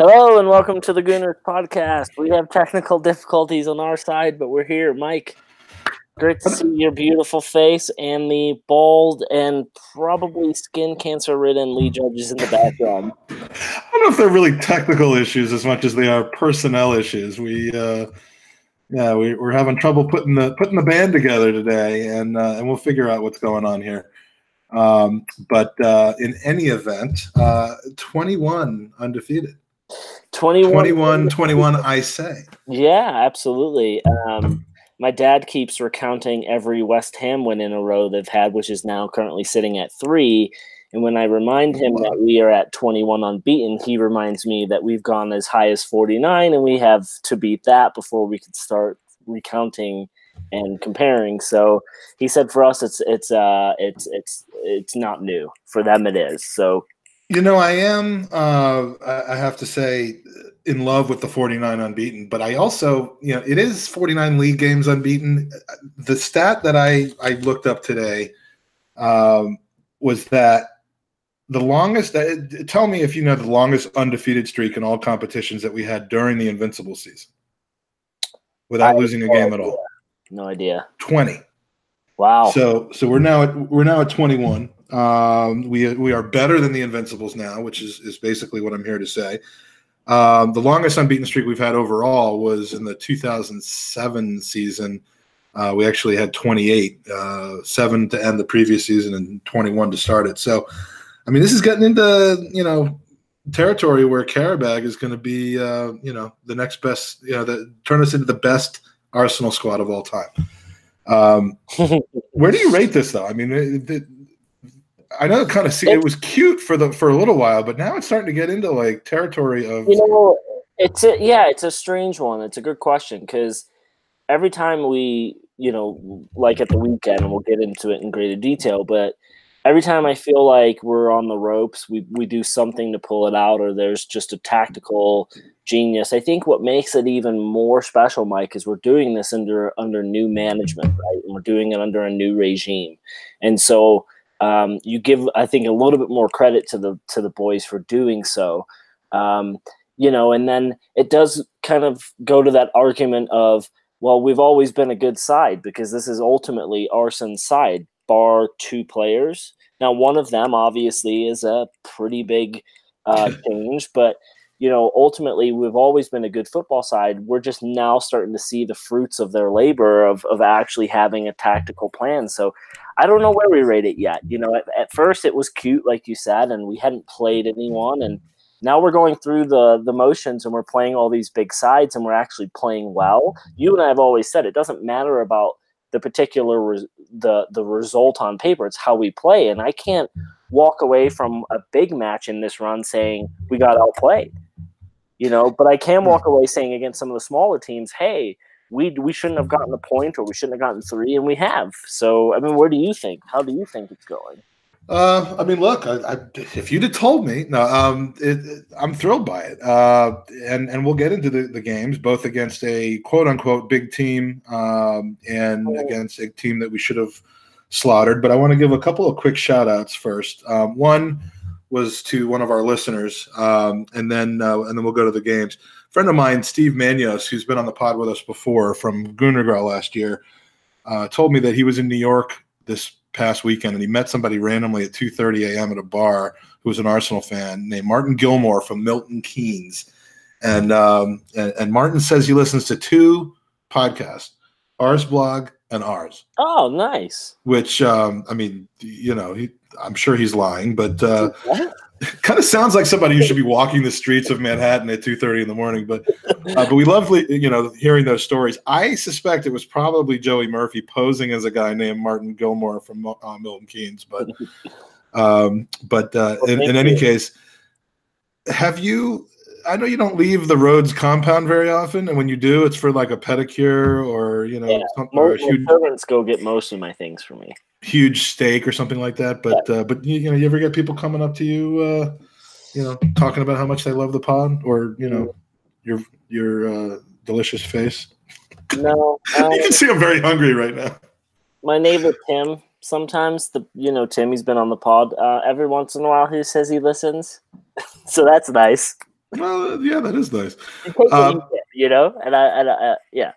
Hello and welcome to the Gooners podcast. We have technical difficulties on our side, but we're here. Mike, great to see your beautiful face and the bald and probably skin cancer-ridden Lee Judges in the background. I don't know if they're really technical issues as much as they are personnel issues. We're having trouble putting the band together today, and we'll figure out what's going on here. But in any event, 21 undefeated. 21, I say. Yeah, absolutely. My dad keeps recounting every West Ham win in a row they've had, which is now currently sitting at 3. And when I remind him that we are at 21 unbeaten, he reminds me that we've gone as high as 49, and we have to beat that before we could start recounting and comparing. So he said for us, it's not new. For them, it is. So. I am, I have to say, in love with the 49 unbeaten, but I also, it is 49 league games unbeaten. The stat that I looked up today was that the longest, tell me if you know the longest undefeated streak in all competitions that we had during the Invincible season without losing a game at all. No idea. 20. Wow. So we're now at 21. We are better than the Invincibles now, which is basically what I'm here to say. The longest unbeaten streak we've had overall was in the 2007 season. We actually had 28, 7 to end the previous season and 21 to start it. So, I mean, this is getting into, territory where Carabag is going to be, the next best, turn us into the best Arsenal squad of all time. Where do you rate this, though? I mean, I know it was cute for a little while, but now it's starting to get into like territory of. It's a strange one. It's a good question because every time we, like at the weekend, and we'll get into it in greater detail, but every time I feel like we're on the ropes, we do something to pull it out, or there's just a tactical genius. I think what makes it even more special, Mike, is we're doing this under new management, right? And we're doing it under a new regime, and so. You give, I think, a little bit more credit to the boys for doing so, and then it does kind of go to that argument of, well, we've always been a good side because this is ultimately Arsenal's side, bar 2 players. Now, one of them obviously is a pretty big change, but ultimately we've always been a good football side. We're just now starting to see the fruits of their labor of actually having a tactical plan. So I don't know where we rate it yet. At first it was cute, like you said, and we hadn't played anyone. And now we're going through the motions and we're playing all these big sides and we're actually playing well. You and I have always said it doesn't matter about the particular the result on paper. It's how we play. And I can't walk away from a big match in this run saying we got outplayed. But I can walk away saying against some of the smaller teams, hey, we shouldn't have gotten a point or we shouldn't have gotten 3, and we have. So, I mean, where do you think? How do you think it's going? I mean, look, if you'd have told me, no, I'm thrilled by it. And we'll get into the games, both against a quote-unquote big team and against a team that we should have slaughtered. But I want to give a couple of quick shout-outs first. One was to one of our listeners, and then we'll go to the games. A friend of mine, Steve Manos, who's been on the pod with us before from Gooner Girl last year, told me that he was in New York this past weekend and he met somebody randomly at 2:30 a.m. at a bar who was an Arsenal fan named Martin Gilmore from Milton Keynes. And Martin says he listens to 2 podcasts, Ars Blog and ours. Oh, nice. Which, I mean, I'm sure he's lying, but kind of sounds like somebody who should be walking the streets of Manhattan at 2:30 in the morning. But we love, hearing those stories. I suspect it was probably Joey Murphy posing as a guy named Martin Gilmore from Milton Keynes. But in any case, have you? I know you don't leave the Rhodes compound very often, and when you do, it's for like a pedicure or or a huge. Servants go get most of my things for me. Huge steak or something like that. But you ever get people coming up to you, talking about how much they love the pod or your delicious face? No, you can see I'm very hungry right now. My neighbor Tim. Sometimes Tim, he's been on the pod. Every once in a while, he says he listens, so that's nice. Well, yeah, that is nice. You take what you Uh, get, you know. And yeah.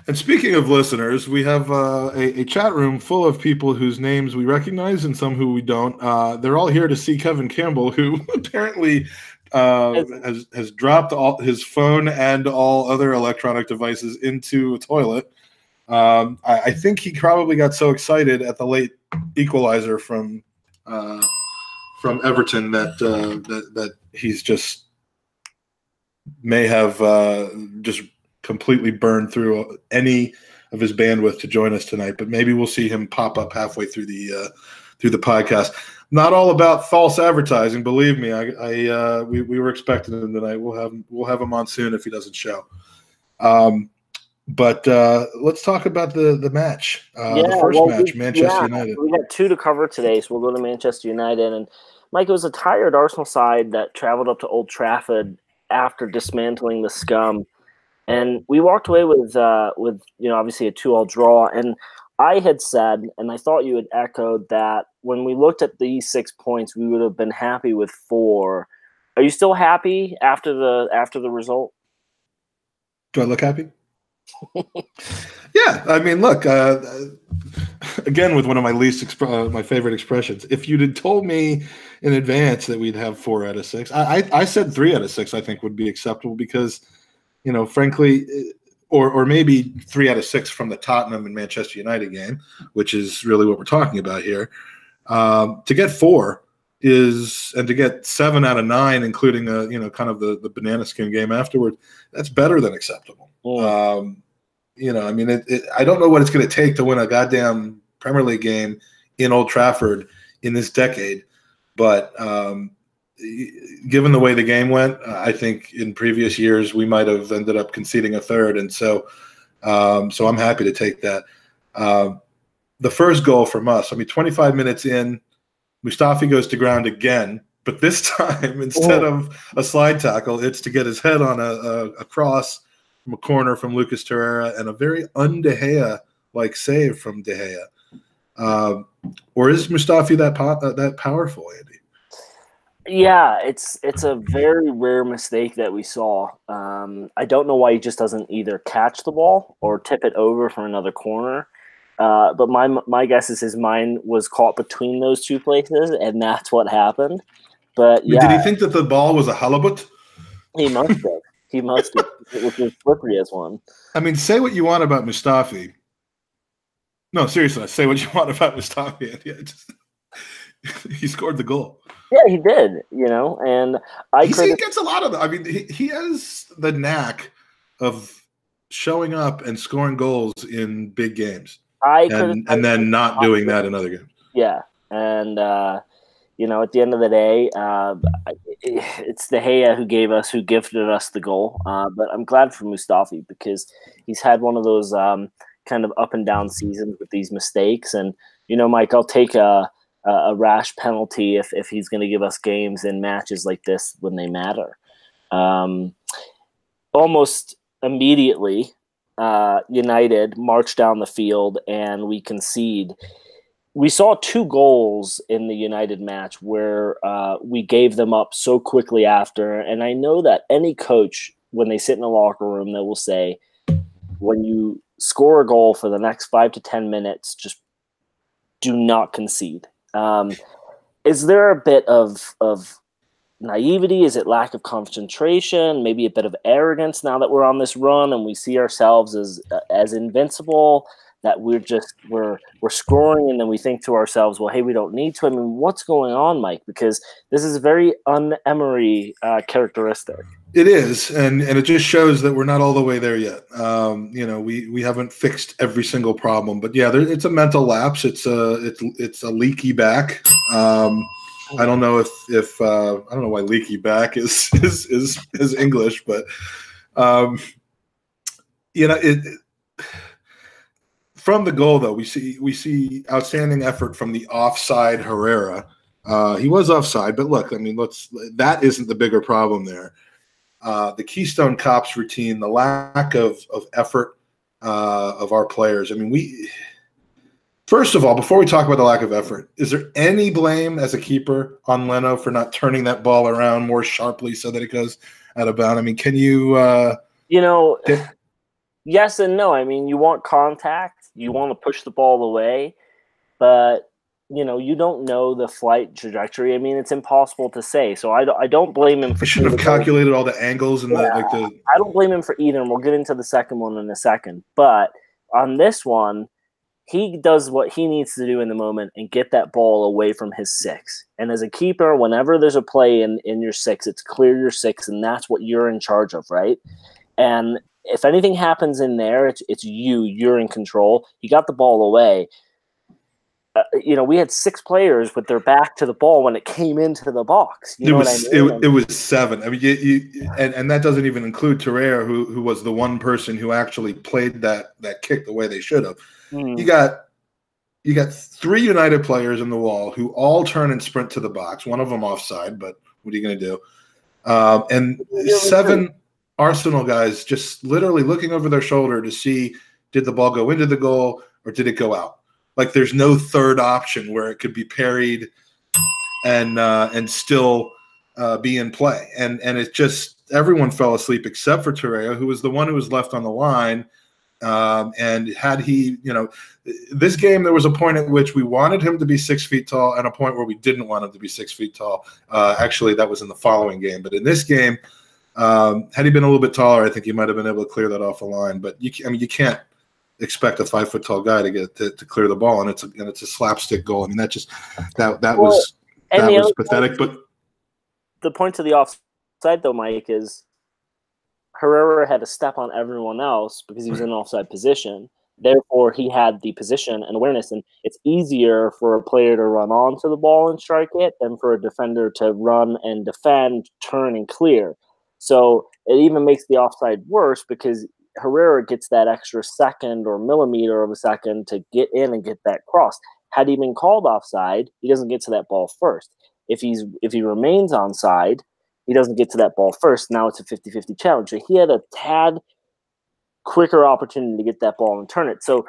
and speaking of listeners, we have a chat room full of people whose names we recognize and some who we don't. They're all here to see Kevin Campbell, who apparently has dropped all his phone and all other electronic devices into a toilet. I think he probably got so excited at the late equalizer from Everton that he's just may have just completely burned through any of his bandwidth to join us tonight. But maybe we'll see him pop up halfway through the podcast. Not all about false advertising, believe me. We were expecting him tonight. We'll have him on soon if he doesn't show. But let's talk about the match. The first match, Manchester United. We got two to cover today, so we'll go to Manchester United. And Mike, it was a tired Arsenal side that traveled up to Old Trafford after dismantling the scum, and we walked away with obviously a 2-2 draw. And I had said, and I thought you had echoed, that when we looked at these 6 points, we would have been happy with 4. Are you still happy after the result? Do I look happy? Yeah, I mean, look, again, with one of my my favorite expressions, if you'd told me in advance that we'd have 4 out of 6, I said 3 out of 6 I think would be acceptable because, frankly, or maybe 3 out of 6 from the Tottenham and Manchester United game, which is really what we're talking about here. To get 4 and to get 7 out of 9, including kind of the banana skin game afterward, that's better than acceptable. I mean, I don't know what it's going to take to win a goddamn Premier League game in Old Trafford in this decade, but given the way the game went, I think in previous years we might have ended up conceding a third, and so I'm happy to take that. The first goal from us, I mean, 25 minutes in, Mustafi goes to ground again, but this time instead of a slide tackle, it's to get his head on a cross from a corner from Lucas Torreira and a very un-De Gea-like save from De Gea. Or is Mustafi that powerful, Andy? Yeah, it's a very rare mistake that we saw. I don't know why he just doesn't either catch the ball or tip it over for another corner. But my guess is his mind was caught between those two places, and that's what happened. But yeah, did he think that the ball was a halibut? He must have. He must have. It was as slippery as one. I mean, say what you want about Mustafi. No, seriously, say what you want about Mustafi. He scored the goal. Yeah, he did. And he gets a lot of them. I mean, he has the knack of showing up and scoring goals in big games, and then not doing that in other games. Yeah, and at the end of the day, it's De Gea who gifted us the goal. But I'm glad for Mustafi because he's had one of those kind of up and down seasons with these mistakes. And Mike, I'll take a rash penalty if he's going to give us games in matches like this when they matter. Almost immediately, United march down the field and we concede. We saw 2 goals in the United match where we gave them up so quickly after. And I know that any coach, when they sit in the locker room, they will say, when you score a goal for the next 5 to 10 minutes, just do not concede. Is there a bit of naivety? Is it lack of concentration? Maybe a bit of arrogance now that we're on this run and we see ourselves as invincible? That we're scoring and then we think to ourselves, well, hey, we don't need to. I mean, what's going on, Mike? Because this is a very un-Emery characteristic. It is, and it just shows that we're not all the way there yet. We haven't fixed every single problem, but yeah, it's a mental lapse. It's a leaky back. I don't know if I don't know why leaky back is English, but from the goal, though, we see outstanding effort from the offside Herrera. He was offside, but look, I mean, that isn't the bigger problem there. The Keystone Cops routine, the lack of effort of our players. I mean, First of all, before we talk about the lack of effort, is there any blame as a keeper on Leno for not turning that ball around more sharply so that it goes out of bounds? I mean, can you yes and no. I mean, you want contact, you want to push the ball away, but you don't know the flight trajectory. I mean, it's impossible to say. So I don't blame him for you should have calculated all the angles and I don't blame him for either, and we'll get into the second one in a second. But on this one, he does what he needs to do in the moment and get that ball away from his six. And as a keeper, whenever there's a play in your six, it's clear your six, and that's what you're in charge of, right? And if anything happens in there, it's you're in control. You got the ball away. We had 6 players with their back to the ball when it came into the box. You know what I mean? It was 7. I mean, and that doesn't even include Torreira, who was the one person who actually played that kick the way they should have. You got 3 United players in the wall who all turn and sprint to the box. One of them offside, but what are you going to do? And 7 Arsenal guys just literally looking over their shoulder to see, did the ball go into the goal or did it go out? Like there's no third option where it could be parried and still be in play. And it just, everyone fell asleep except for Torreira, who was the one who was left on the line. And had he, this game, there was a point at which we wanted him to be 6 feet tall and a point where we didn't want him to be 6 feet tall. Actually, that was in the following game. But in this game, had he been a little bit taller, I think he might have been able to clear that off the line. But you can't expect a 5 foot tall guy to get to clear the ball, and it's a slapstick goal. I mean, that was pathetic. But the point to the offside, though, Mike, is Herrera had to step on everyone else because he was in an offside position. Therefore, he had the position and awareness, and it's easier for a player to run onto the ball and strike it than for a defender to run and defend, turn, and clear. So it even makes the offside worse because Herrera gets that extra second or millimeter of a second to get in and get that cross. Had he been called offside, he doesn't get to that ball first. If he remains onside, he doesn't get to that ball first. Now it's a 50-50 challenge. So he had a tad quicker opportunity to get that ball and turn it. So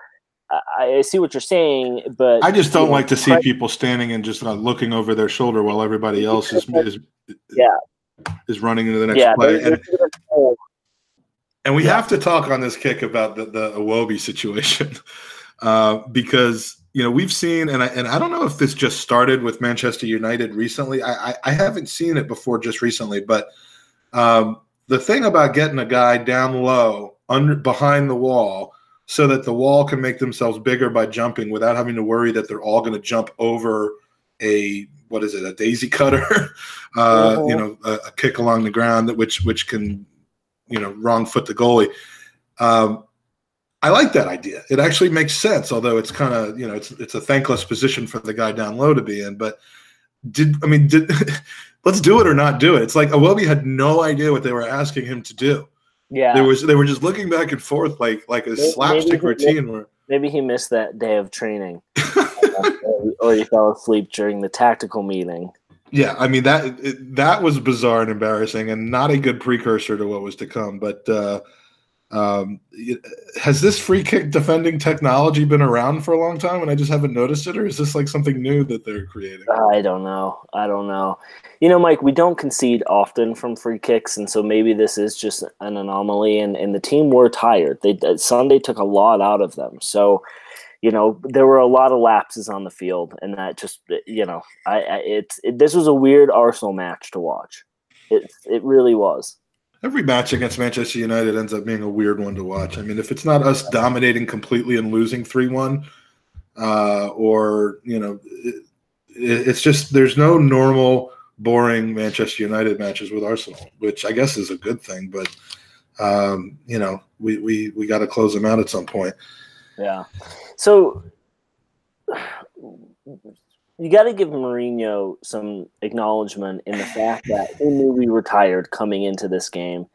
I see what you're saying, but I just don't like to see people standing and just looking over their shoulder while everybody else is running into the next play. And we have to talk on this kick about the Iwobi situation because we've seen, and I don't know if this just started with Manchester United recently. I haven't seen it before just recently, but the thing about getting a guy down low behind the wall so that the wall can make themselves bigger by jumping without having to worry that they're all going to jump over a daisy cutter, a kick along the ground which can wrong foot the goalie. I like that idea. It actually makes sense, although it's kind of, it's a thankless position for the guy down low to be in. But let's do it or not do it. It's like Iwobi had no idea what they were asking him to do. Yeah, they were just looking back and forth like a slapstick routine. Maybe he missed that day of training, or he fell asleep during the tactical meeting. Yeah, I mean that was bizarre and embarrassing, and not a good precursor to what was to come. But has this free kick defending technology been around for a long time, and I just haven't noticed it, or is this like something new that they're creating? I don't know. Mike, we don't concede often from free kicks, and so maybe this is just an anomaly. And the team were tired. Sunday took a lot out of them, so. There were a lot of lapses on the field, and that just, this was a weird Arsenal match to watch. It really was. Every match against Manchester United ends up being a weird one to watch. I mean, if it's not us dominating completely and losing 3-1, it's just there's no normal, boring Manchester United matches with Arsenal, which I guess is a good thing. But we got to close them out at some point. Yeah. So you got to give Mourinho some acknowledgement in the fact that he knew we were tired coming into this game,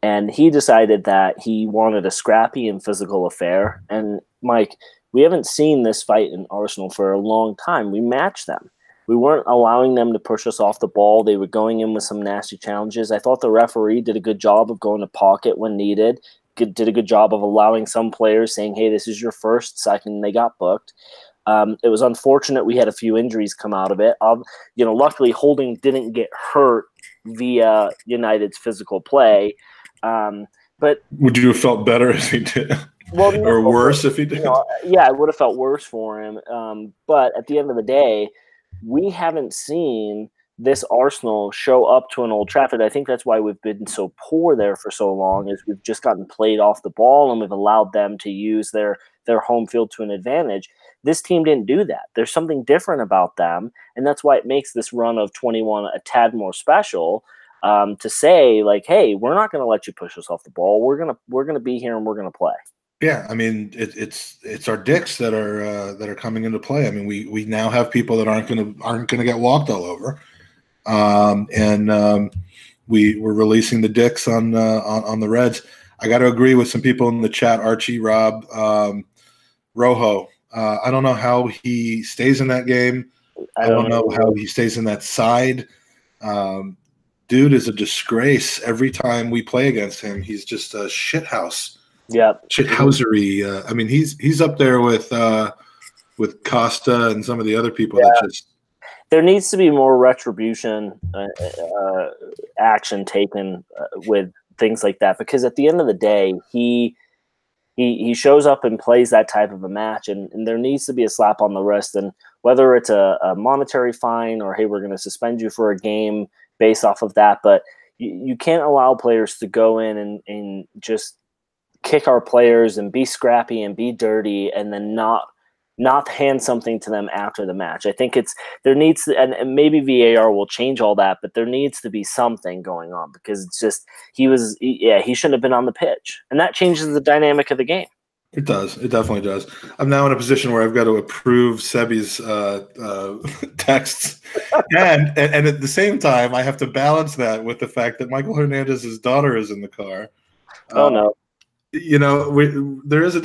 and he decided that he wanted a scrappy and physical affair. And Mike, we haven't seen this fight in Arsenal for a long time. We matched them. We weren't allowing them to push us off the ball. They were going in with some nasty challenges. I thought the referee did a good job of going to pocket when needed. Did a good job of allowing some players saying, hey, this is your first, second, they got booked. It was unfortunate we had a few injuries come out of it. Luckily Holding didn't get hurt via United's physical play. But would you have felt better if he did? Well, or worse if he did? Yeah, I would have felt worse for him. But at the end of the day, we haven't seen this Arsenal show up to an Old Trafford. I think that's why we've been so poor there for so long, is we've just gotten played off the ball and we've allowed them to use their home field to an advantage. This team didn't do that. There's something different about them, and that's why it makes this run of 21 a tad more special. To say like, hey, we're not going to let you push us off the ball. We're gonna be here and we're gonna play. Yeah, I mean it's our dicks that are coming into play. I mean we now have people that aren't gonna get walked all over, and we're releasing the dicks on the Reds. I got to agree with some people in the chat. Archie, Rob, Rojo. I don't know how he stays in that game. I don't know how he stays in that side. Dude is a disgrace. Every time we play against him, he's just a shithouse. Yeah, shithousery. I mean, he's up there with Costa and some of the other people. That just there needs to be more retribution action taken with things like that, because at the end of the day, he shows up and plays that type of a match, and there needs to be a slap on the wrist, and whether it's a monetary fine or hey, we're going to suspend you for a game based off of that, but you can't allow players to go in and just kick our players and be scrappy and be dirty and then not hand something to them after the match. I think there needs to, and maybe VAR will change all that, but there needs to be something going on, because it's just he shouldn't have been on the pitch, and that changes the dynamic of the game. It does. It definitely does. I'm now in a position where I've got to approve Sebi's texts, and at the same time, I have to balance that with the fact that Michael Hernandez's daughter is in the car. Oh no. There is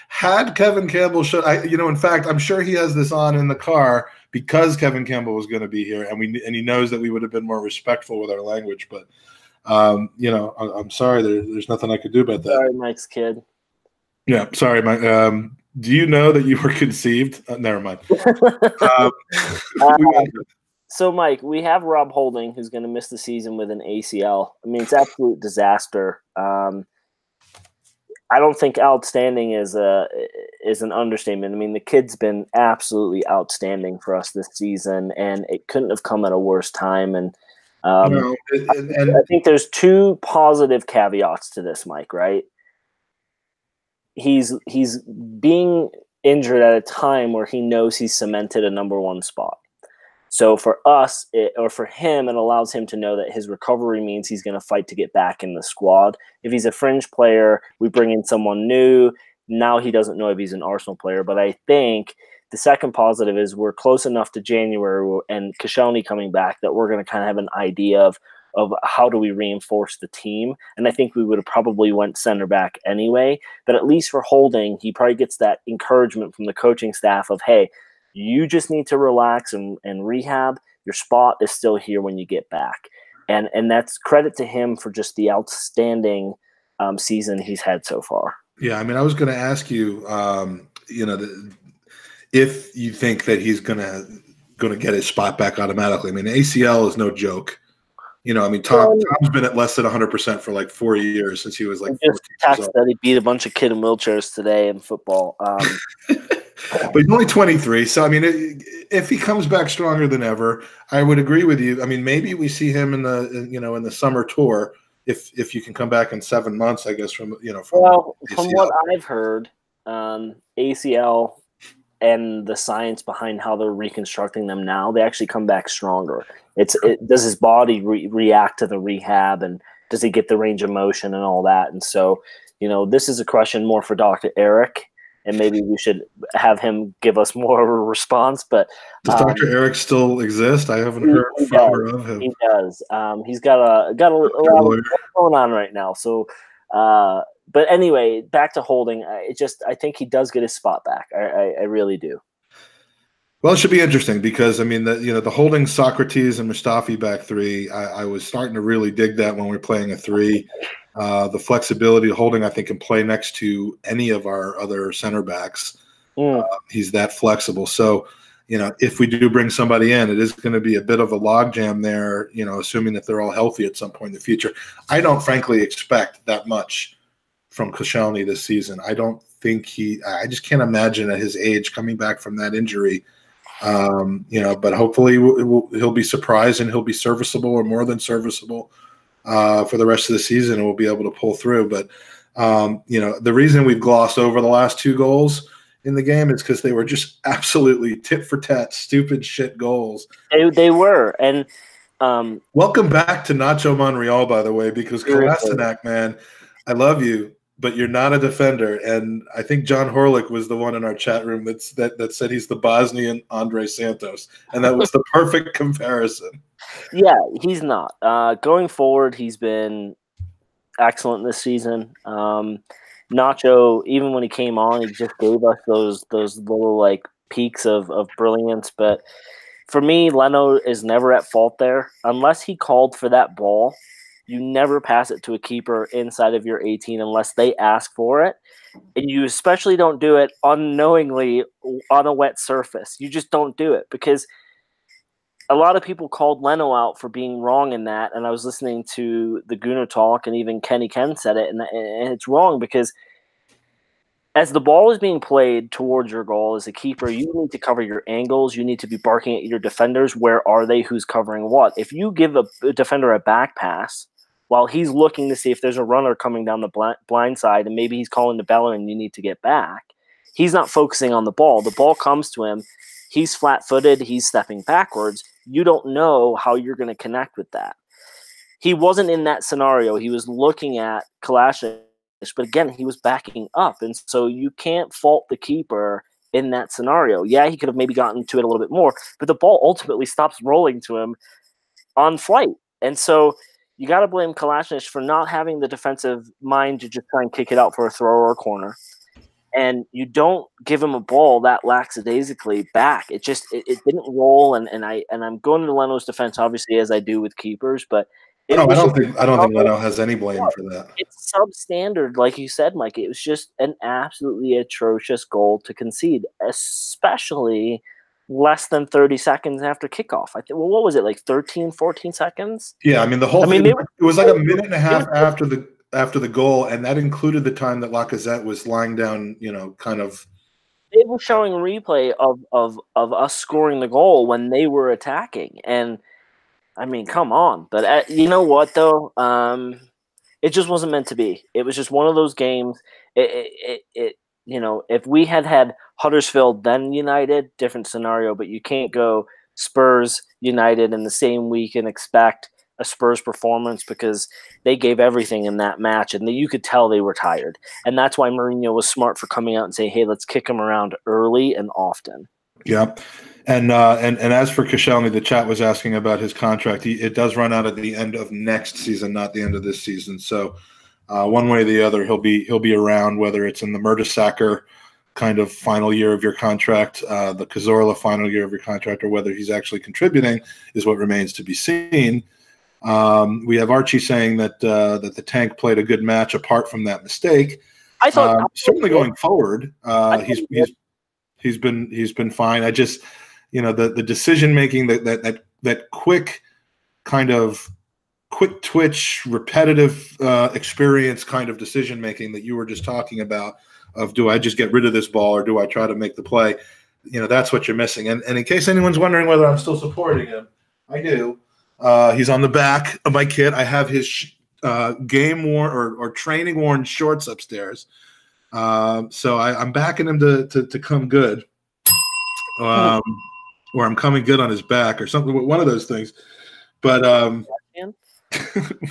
had Kevin Campbell should in fact, I'm sure he has this on in the car because Kevin Campbell was going to be here, and he knows that we would have been more respectful with our language. But I'm sorry, there's nothing I could do about that. Sorry, Mike's kid. Yeah, sorry, Mike. Do you know that you were conceived? Never mind. So, Mike, we have Rob Holding, who's going to miss the season with an ACL. I mean, it's absolute disaster. I don't think outstanding is an understatement. I mean, the kid's been absolutely outstanding for us this season, and it couldn't have come at a worse time. And I think there's two positive caveats to this, Mike, right? He's being injured at a time where he knows he's cemented a number one spot. So for us, or for him, it allows him to know that his recovery means he's going to fight to get back in the squad. If he's a fringe player, we bring in someone new. Now he doesn't know if he's an Arsenal player. But I think the second positive is we're close enough to January and Koscielny coming back that we're going to kind of have an idea of how do we reinforce the team. And I think we would have probably went center back anyway. But at least for Holding, he probably gets that encouragement from the coaching staff of, hey, you just need to relax and rehab. Your spot is still here when you get back. And that's credit to him for just the outstanding season he's had so far. Yeah, I mean, I was going to ask you, if you think that he's going to get his spot back automatically. I mean, ACL is no joke. I mean, Tom's been at less than 100% for like 4 years since he was like 14 years old. That he beat a bunch of kids in wheelchairs today in football. But he's only 23. So, I mean, if he comes back stronger than ever, I would agree with you. I mean, maybe we see him in the summer tour if you can come back in 7 months, I guess, from what I've heard, ACL and the science behind how they're reconstructing them now, they actually come back stronger. Does his body react to the rehab, and does he get the range of motion and all that? And so, this is a question more for Dr. Eric, and maybe we should have him give us more of a response. But does Dr. Eric still exist? I haven't heard from or of him. He does. He's got a lot going on right now. So, but anyway, back to Holding. I think he does get his spot back. I really do. Well, it should be interesting because, I mean, the Holding, Socrates, and Mustafi back three, I was starting to really dig that when we were playing a three. The flexibility of Holding, I think, can play next to any of our other center backs. Mm. He's that flexible. So, if we do bring somebody in, it is going to be a bit of a logjam there, assuming that they're all healthy at some point in the future. I don't frankly expect that much from Koscielny this season. I don't think I just can't imagine at his age coming back from that injury. But hopefully he'll be surprised and he'll be serviceable or more than serviceable for the rest of the season, and we'll be able to pull through. But, the reason we've glossed over the last 2 goals in the game is because they were just absolutely tit for tat, stupid shit goals. They were. And welcome back to Nacho Monreal, by the way, because Kolasinac, man, I love you, but you're not a defender. And I think John Horlick was the one in our chat room that said he's the Bosnian Andre Santos, and that was the perfect comparison. Yeah, he's not. Going forward, he's been excellent this season. Nacho, even when he came on, he just gave us those little like peaks of brilliance. But for me, Leno is never at fault there. Unless he called for that ball, you never pass it to a keeper inside of your 18 unless they ask for it. And you especially don't do it unknowingly on a wet surface. You just don't do it, because a lot of people called Leno out for being wrong in that, and I was listening to the Gooner talk, and even Kenny Ken said it, and it's wrong because as the ball is being played towards your goal as a keeper, you need to cover your angles. You need to be barking at your defenders. Where are they? Who's covering what? If you give a defender a back pass while he's looking to see if there's a runner coming down the blind side, and maybe he's calling the beller and you need to get back, he's not focusing on the ball. The ball comes to him. He's flat-footed. He's stepping backwards. You don't know how you're going to connect with that. He wasn't in that scenario. He was looking at Kalashnikov, but again, he was backing up. And so you can't fault the keeper in that scenario. Yeah, he could have maybe gotten to it a little bit more, but the ball ultimately stops rolling to him on flight. And so you got to blame Kalashnikov for not having the defensive mind to just try and kick it out for a throw or a corner. And you don't give him a ball that lackadaisically back. It didn't roll. And I'm going to Leno's defense, obviously, as I do with keepers, but I don't think Leno has any blame for that. It's substandard, like you said, Mike. It was just an absolutely atrocious goal to concede, especially less than 30 seconds after kickoff. I think. Well, what was it, like 13, 14 seconds? Yeah, I mean the whole thing. It was like a minute and a half after the goal, and that included the time that Lacazette was lying down. Kind of. They were showing a replay of us scoring the goal when they were attacking, and I mean, come on. But you know what, though? It just wasn't meant to be. It was just one of those games. If we had Huddersfield then United, different scenario. But you can't go Spurs United in the same week and expect a Spurs performance, because they gave everything in that match, and you could tell they were tired. And that's why Mourinho was smart for coming out and saying, "Hey, let's kick them around early and often." Yeah. And as for Koscielny, the chat was asking about his contract. It does run out at the end of next season, not the end of this season. So one way or the other, he'll be around, whether it's in the Mertesacker kind of final year of your contract, the Cazorla final year of your contract, or whether he's actually contributing is what remains to be seen. We have Archie saying that the Tank played a good match apart from that mistake. I thought certainly going forward, he's been fine. I just. The decision making, that quick kind of quick twitch, repetitive experience kind of decision making that you were just talking about, of do I just get rid of this ball or do I try to make the play? That's what you're missing. And in case anyone's wondering whether I'm still supporting him, I do. He's on the back of my kit. I have his game worn or training worn shorts upstairs. So I'm backing him to come good. Or I'm coming good on his back or something, one of those things. But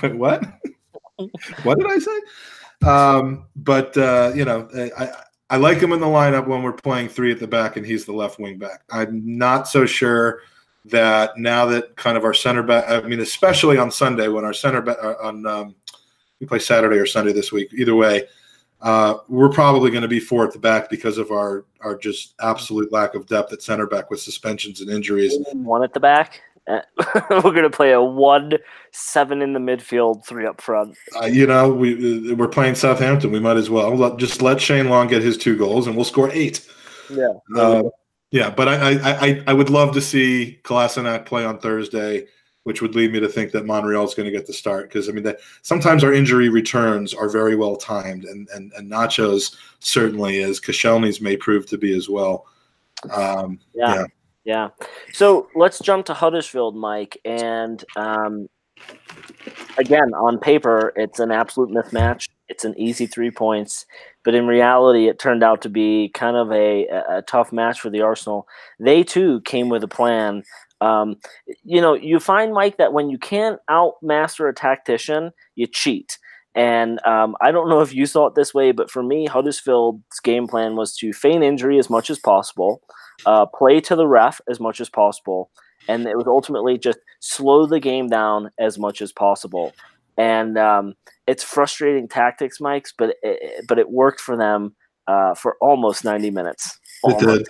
wait, what? What did I say? I like him in the lineup when we're playing 3 at the back and he's the left wing back. I'm not so sure that now that kind of our center back, I mean, especially on Sunday when our center back we play Saturday or Sunday this week, either way, we're probably going to be 4 at the back because of our just absolute lack of depth at center back with suspensions and injuries. 1 at the back. We're going to play a 1-7 in the midfield, 3 up front. We're playing Southampton. We might as well just let Shane Long get his 2 goals and we'll score 8. Yeah, really Uh, good. yeah, but I would love to see Kolasinac play on Thursday, which would lead me to think that Montreal is going to get the start because I mean sometimes our injury returns are very well timed, and Nacho's certainly is. Koscielny's may prove to be as well. Yeah. Yeah. Yeah. So let's jump to Huddersfield, Mike. And again, on paper, it's an absolute mismatch. It's an easy 3 points. But in reality, it turned out to be kind of a tough match for the Arsenal. They, too, came with a plan. Um, you find, Mike, that when you can't outmaster a tactician, you cheat. And I don't know if you saw it this way, but for me, Huddersfield's game plan was to feign injury as much as possible, play to the ref as much as possible, and it was ultimately just slow the game down as much as possible. And it's frustrating tactics, Mike's, but it worked for them for almost 90 minutes. It Almost. did.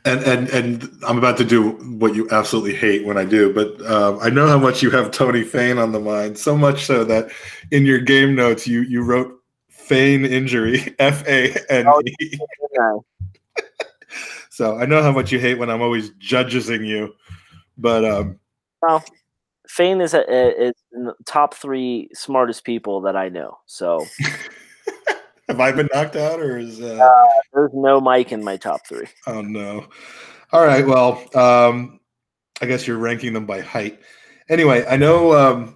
And I'm about to do what you absolutely hate when I do, but I know how much you have Tony Fane on the mind, so much so that in your game notes you wrote Fane injury, F-A-N-E. Oh, So I know how much you hate when I'm always judging you, but well, Fane is in the top 3 smartest people that I know. So have I been knocked out, or is there's no Mike in my top 3. oh no? All right, well, I guess you're ranking them by height. Anyway, I know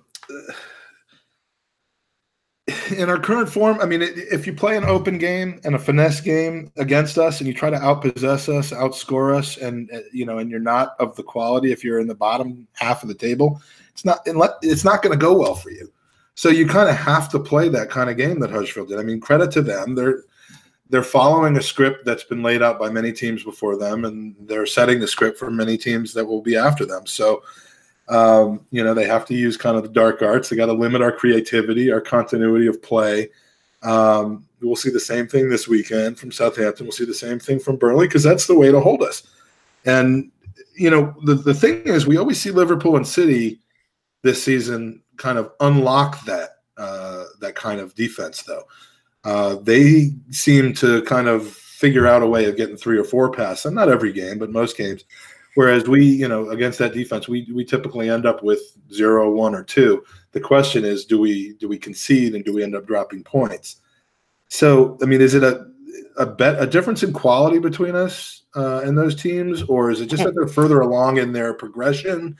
in our current form, I mean, if you play an open game and a finesse game against us, and you try to outpossess us, outscore us, and and you're not of the quality, if you're in the bottom half of the table, it's not going to go well for you. So you kind of have to play that kind of game that Huddersfield did. I mean, credit to them; they're following a script that's been laid out by many teams before them, and they're setting the script for many teams that will be after them. So. They have to use kind of the dark arts. They got to limit our creativity, our continuity of play. We'll see the same thing this weekend from Southampton. We'll see the same thing from Burnley because that's the way to hold us. And, the thing is, we always see Liverpool and City this season kind of unlock that kind of defense, though. They seem to kind of figure out a way of getting 3 or 4 passes, and not every game, but most games. Whereas we, against that defense, we typically end up with 0, 1, or 2. The question is, do we concede and do we end up dropping points? So, I mean, is it a difference in quality between us and those teams, or is it just that they're further along in their progression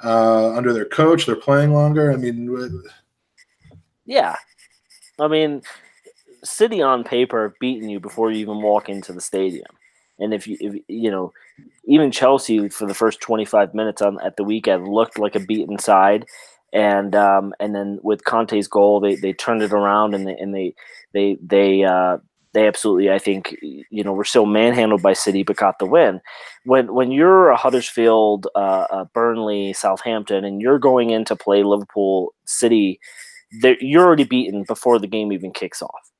under their coach? They're playing longer. I mean, Yeah. I mean, City on paper have beaten you before you even walk into the stadium. And if even Chelsea for the first 25 minutes at the weekend looked like a beaten side, and then with Conte's goal, they turned it around and they absolutely, I think, were still manhandled by City but got the win. When you're a Huddersfield, Burnley, Southampton, and you're going in to play Liverpool, City, you're already beaten before the game even kicks off.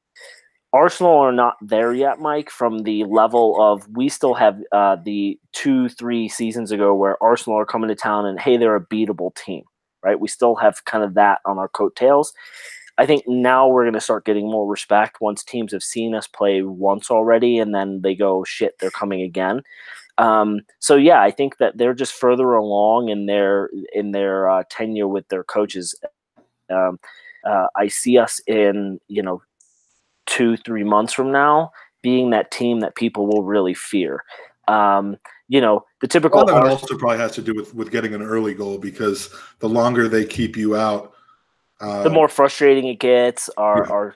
Arsenal are not there yet, Mike, from the level of we still have the 2-3 seasons ago where Arsenal are coming to town and, hey, they're a beatable team, right? We still have kind of that on our coattails. I think now we're going to start getting more respect once teams have seen us play once already and then they go, shit, they're coming again. So, yeah, I think that they're just further along in their tenure with their coaches. I see us in, 2-3 months from now being that team that people will really fear. The typical. a lot of it also probably has to do with getting an early goal because the longer they keep you out, the more frustrating it gets. Our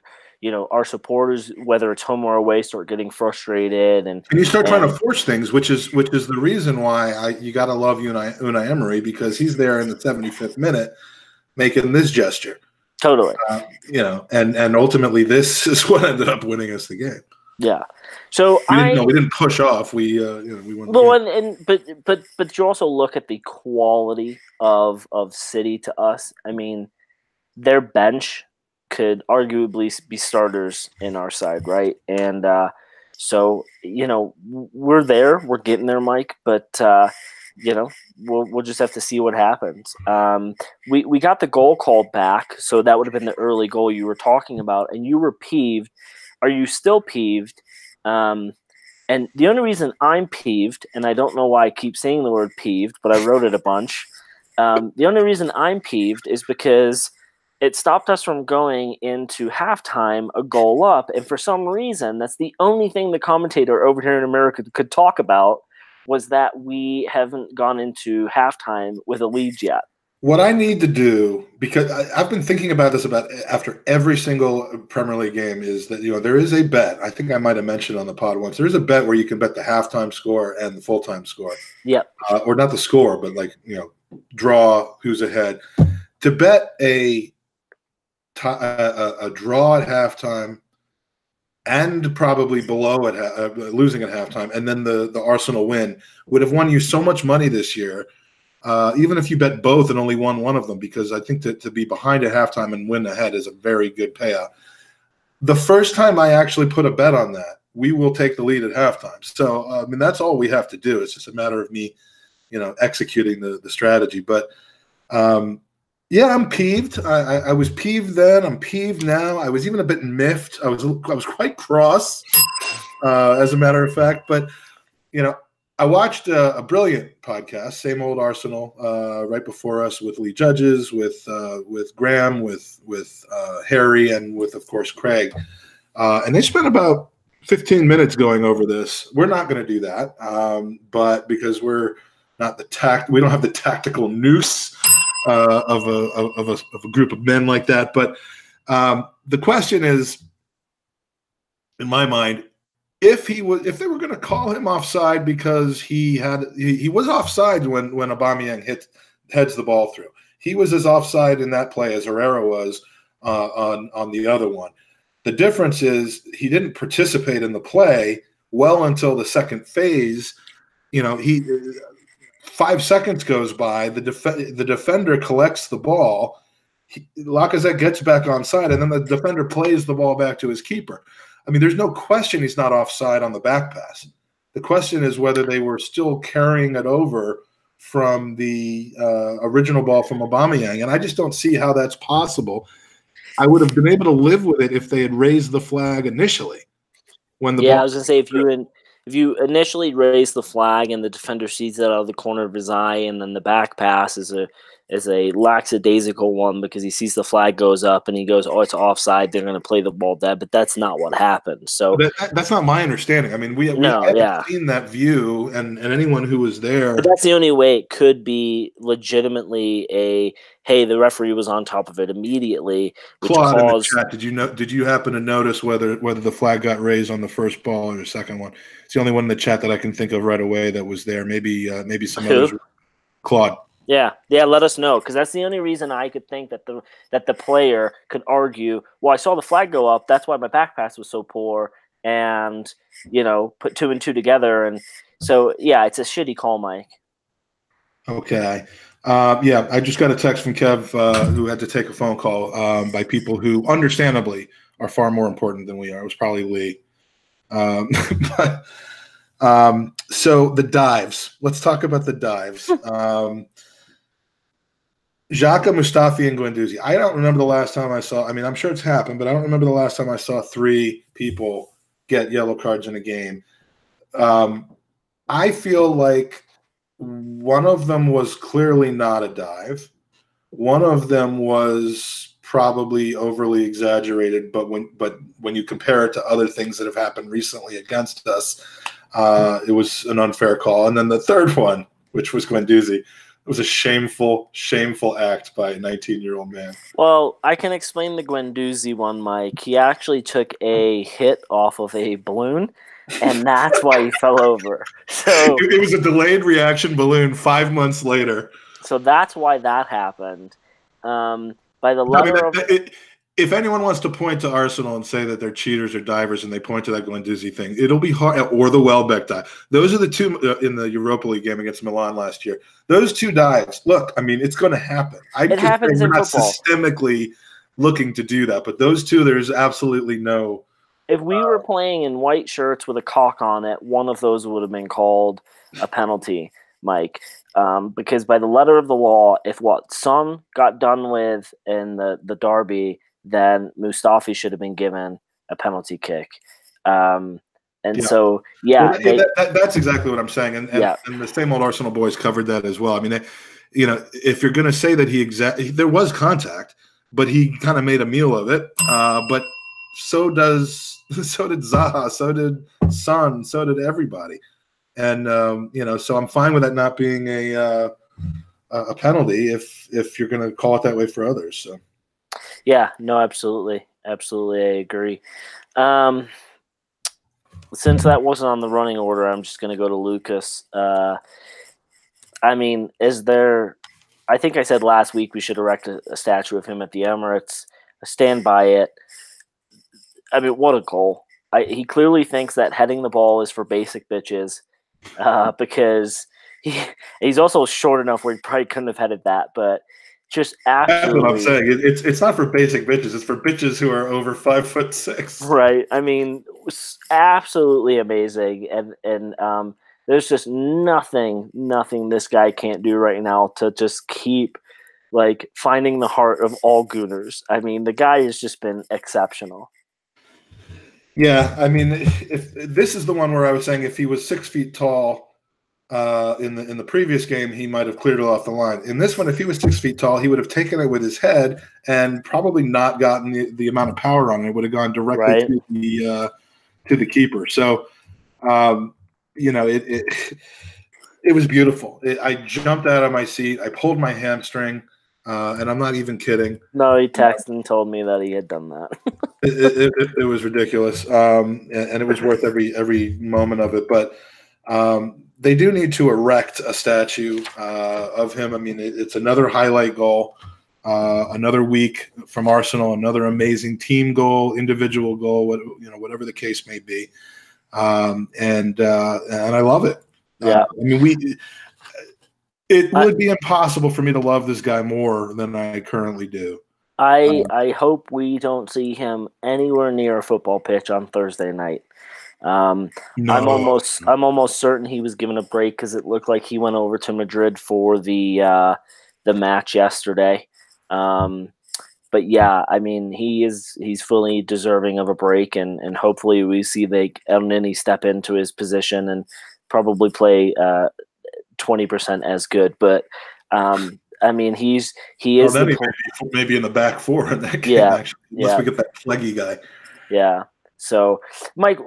supporters, whether it's home or away, start getting frustrated, and you start trying to force things, which is the reason why you got to love Unai Emery because he's there in the 75th minute making this gesture. Totally. And ultimately this is what ended up winning us the game. Yeah. So we didn't push off. We won. Well, but you also look at the quality of City to us. I mean, their bench could arguably be starters in our side, right? And so we're there, we're getting there, Mike. But we'll just have to see what happens. We got the goal called back, so that would have been the early goal you were talking about, and you were peeved. Are you still peeved? And the only reason I'm peeved, and I don't know why I keep saying the word peeved, but I wrote it a bunch. The only reason I'm peeved is because it stopped us from going into halftime a goal up, and for some reason, that's the only thing the commentator over here in America could talk about was that we haven't gone into halftime with a lead yet. What I need to do, because I've been thinking about this about after every single Premier League game, is that there is a bet. I think I might have mentioned on the pod once. There is a bet where you can bet the halftime score and the full time score. Yep. Or not the score, but draw who's ahead. To bet a draw at halftime and probably below at losing at halftime, and then the Arsenal win would have won you so much money this year. Even if you bet both and only won one of them, because I think that to be behind at halftime and win ahead is a very good payout. The first time I actually put a bet on that, we will take the lead at halftime. So, that's all we have to do. It's just a matter of me, executing the strategy. But, I'm peeved. I was peeved then. I'm peeved now. I was even a bit miffed. I was quite cross, as a matter of fact. But, I watched a brilliant podcast, Same Old Arsenal, right before us with Lee Judges, with Graham, with Harry, and with, of course, Craig. And they spent about 15 minutes going over this. We're not going to do that, but because we're not we don't have the tactical nous of a group of men like that. But the question is, in my mind, if they were going to call him offside because he was offside when Aubameyang heads the ball through. He was as offside in that play as Herrera was on the other one. The difference is he didn't participate in the play well until the second phase. 5 seconds goes by. The defender collects the ball. Lacazette gets back onside, and then the defender plays the ball back to his keeper. I mean, there's no question he's not offside on the back pass. The question is whether they were still carrying it over from the original ball from Aubameyang, and I just don't see how that's possible. I would have been able to live with it if they had raised the flag initially. When the ball I was gonna say if you initially raise the flag and the defender sees it out of the corner of his eye, and then the back pass is a lackadaisical one because he sees the flag goes up and he goes, oh, it's offside, they're going to play the ball dead. But that's not what happened. So that's not my understanding. I mean, we haven't seen that view, and anyone who was there. But that's the only way it could be legitimately hey, the referee was on top of it immediately. Claude in the chat, did you happen to notice whether the flag got raised on the first ball or the second one? It's the only one in the chat that I can think of right away that was there. Maybe some others. Claude. Yeah, let us know, because that's the only reason I could think that the player could argue, well, I saw the flag go up, that's why my back pass was so poor, and put 2 and 2 together, and so it's a shitty call, Mike. Okay, I just got a text from Kev who had to take a phone call by people who understandably are far more important than we are. It was probably Lee. So the dives. Let's talk about the dives. Xhaka, Mustafi, and Guendouzi. I don't remember the last time I saw – I mean, I'm sure it's happened, but I don't remember the last time I saw 3 people get yellow cards in a game. I feel like one of them was clearly not a dive. One of them was probably overly exaggerated, but when you compare it to other things that have happened recently against us, it was an unfair call. And then the third one, which was Guendouzi, it was a shameful, shameful act by a 19-year-old man. Well, I can explain the Guendouzi one, Mike. He actually took a hit off of a balloon, and that's why he fell over. So it was a delayed reaction balloon 5 months later. So that's why that happened. By the letter if anyone wants to point to Arsenal and say that they're cheaters or divers and they point to that Guendouzi thing, it'll be hard. Or the Welbeck dive. Those are the 2 in the Europa League game against Milan last year. Those 2 dives. Look, I mean, it's going to happen. It happens in not football. Systemically looking to do that, but those 2, there's absolutely no. If we were playing in white shirts with a cock on it, one of those would have been called a penalty, Mike. Because by the letter of the law, if what Son got done with in the derby, then Mustafi should have been given a penalty kick. And Yeah. so, Well, yeah, that's exactly what I'm saying, yeah, and the same old Arsenal boys covered that as well. I mean, if you're going to say that there was contact, but he kind of made a meal of it. But so did Zaha, so did Son, so did everybody, and so I'm fine with that not being a penalty if you're going to call it that way for others. So. yeah, no, absolutely, I agree. Since that wasn't on the running order, I'm just going to go to Lucas. I mean, I think I said last week we should erect a statue of him at the Emirates. I stand by it. I mean, what a goal. He clearly thinks that heading the ball is for basic bitches because he's also short enough where he probably couldn't have headed that, but just That's what I'm absolutely saying. It's not for basic bitches. It's for bitches who are over 5'6". right. I mean, absolutely amazing, and there's just nothing this guy can't do right now to just keep like finding the heart of all Gooners. I mean, the guy has just been exceptional. Yeah, I mean, if this is the one where I was saying if he was 6 feet tall in the previous game, he might have cleared it off the line. In this one, if he was 6 feet tall, he would have taken it with his head and probably not gotten the amount of power on it. It would have gone directly Right. to the keeper. So, it was beautiful. I jumped out of my seat. I pulled my hamstring, and I'm not even kidding. No, he texted and told me that he had done that. It was ridiculous, and it was worth every moment of it. But they do need to erect a statue of him. I mean, it's another highlight goal, another week from Arsenal, another amazing team goal, individual goal, whatever the case may be, and I love it. Yeah, I mean, it would be impossible for me to love this guy more than I currently do. I hope we don't see him anywhere near a football pitch on Thursday night. No. I'm almost certain he was given a break because it looked like he went over to Madrid for the match yesterday. But yeah, I mean he's fully deserving of a break, and hopefully we see El Nini step into his position and probably play 20% as good. But I mean he is maybe in the back four in that game. Yeah, actually, unless we get that Fleggy guy. Yeah. So, Mike,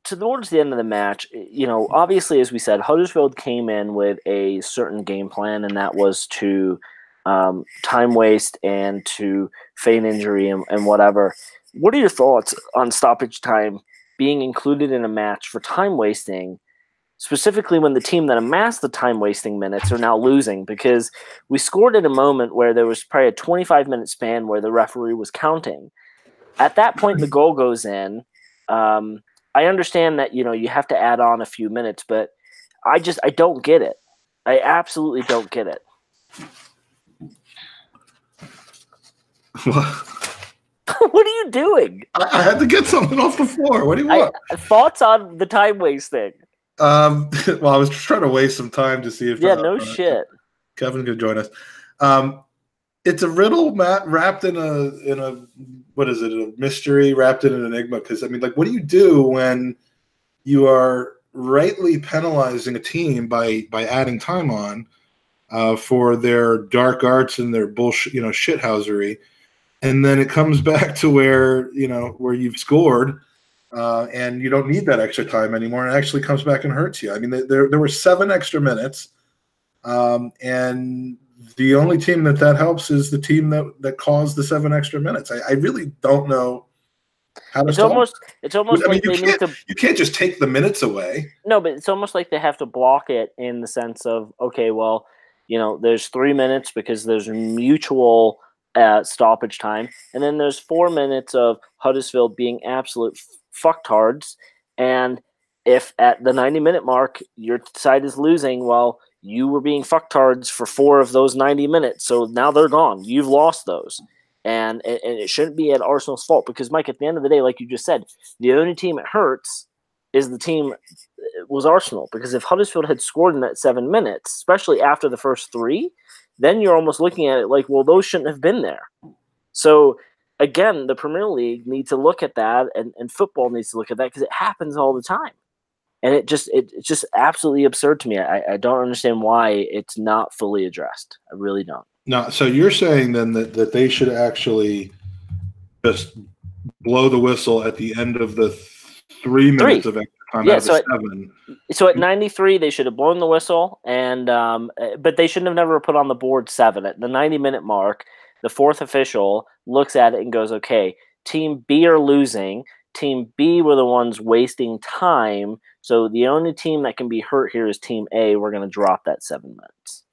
towards the end of the match, obviously, as we said, Huddersfield came in with a certain game plan, and that was to time waste and to feign injury and whatever. What are your thoughts on stoppage time being included in a match for time wasting, specifically when the team that amassed the time wasting minutes are now losing? Because we scored at a moment where there was probably a 25-minute span where the referee was counting. At that point, the goal goes in. I understand that you have to add on a few minutes, but I don't get it. I absolutely don't get it. What are you doing? I had to get something off the floor. What do you want? Thoughts on the time wasting? Well, I was trying to waste some time to see if shit. Kevin could join us. It's a riddle, Matt, wrapped in a what is it? A mystery wrapped in an enigma. Because I mean, like, what do you do when you are rightly penalizing a team by adding time on for their dark arts and their bullshit, shithousery, and then it comes back to where you've scored and you don't need that extra time anymore, and it actually comes back and hurts you. I mean, there were 7 extra minutes, and the only team that helps is the team that caused the 7 extra minutes. I really don't know how to solve it. It's almost like you can't just take the minutes away. No, but it's almost like they have to block it in the sense of, okay, well, there's 3 minutes because there's mutual stoppage time, and then there's 4 minutes of Huddersfield being absolute fucktards, and if at the 90-minute mark your side is losing, well, you were being fucktards for 4 of those 90 minutes, so now they're gone. You've lost those. And it shouldn't be at Arsenal's fault because, Mike, at the end of the day, like you just said, the only team it hurts is the team was Arsenal. Because if Huddersfield had scored in that 7 minutes, especially after the first 3, then you're almost looking at it like, well, those shouldn't have been there. So again, the Premier League needs to look at that, and football needs to look at that because it happens all the time. And it's just absolutely absurd to me. I don't understand why it's not fully addressed. I really don't. No, so you're saying then that they should actually just blow the whistle at the end of the 3 minutes of extra time out of the 7. So at 93, they should have blown the whistle, and but they shouldn't have never put on the board 7. At the 90-minute mark, the fourth official looks at it and goes, okay, Team B are losing. Team B were the ones wasting time, so the only team that can be hurt here is Team A. We're going to drop that 7 minutes.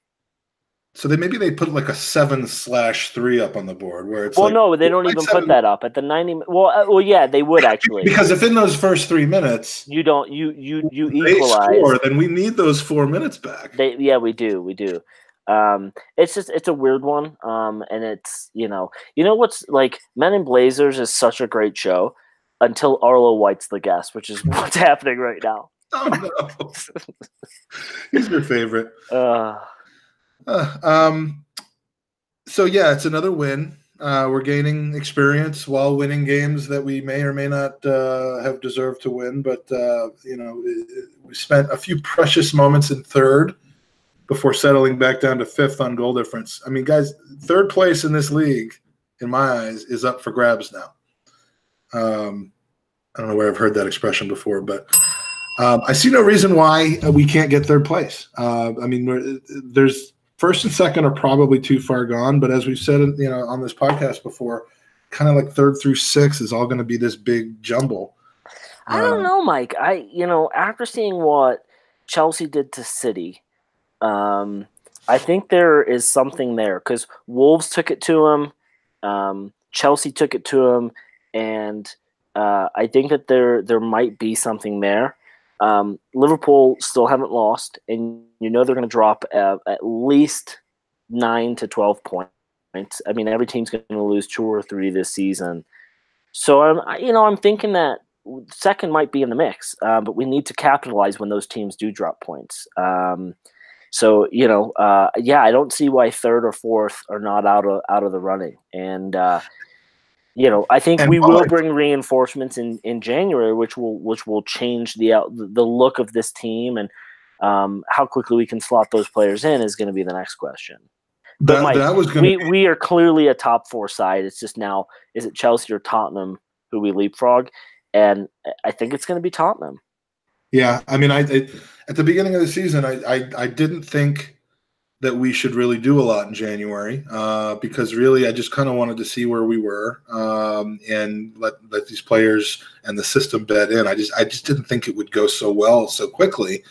So maybe they put like a 7/3 up on the board where it's no, they don't even put that up at the 90. Well, yeah, they would actually, because if in those first 3 minutes you equalize, they score, then we need those 4 minutes back. We do. It's a weird one. And it's what's like Men in Blazers is such a great show until Arlo White's the guest, which is what's happening right now. Oh no, he's your favorite. So yeah, it's another win. We're gaining experience while winning games that we may or may not have deserved to win. But we spent a few precious moments in third before settling back down to fifth on goal difference. I mean, guys, third place in this league, in my eyes, is up for grabs now. I don't know where I've heard that expression before, but I see no reason why we can't get third place. I mean, there's first and second are probably too far gone, but as we've said, on this podcast before, kind of like 3rd through 6th is all going to be this big jumble. I don't know, Mike. After seeing what Chelsea did to City, I think there is something there because Wolves took it to them, Chelsea took it to them, and I think that there might be something there. Liverpool still haven't lost, and they're going to drop at least 9 to 12 points. I mean, every team's going to lose 2 or 3 this season. So I'm thinking that second might be in the mix, but we need to capitalize when those teams do drop points. So I don't see why third or fourth are not out of the running, and I think we will bring reinforcements in January, which will change the look of this team, and how quickly we can slot those players in is going to be the next question. But Mike, we are clearly a top 4 side. It's just now, is it Chelsea or Tottenham who we leapfrog? And I think it's going to be Tottenham. Yeah, I mean, at the beginning of the season, I didn't think that we should really do a lot in January because really I just kind of wanted to see where we were and let these players and the system bed in. I just didn't think it would go so well so quickly.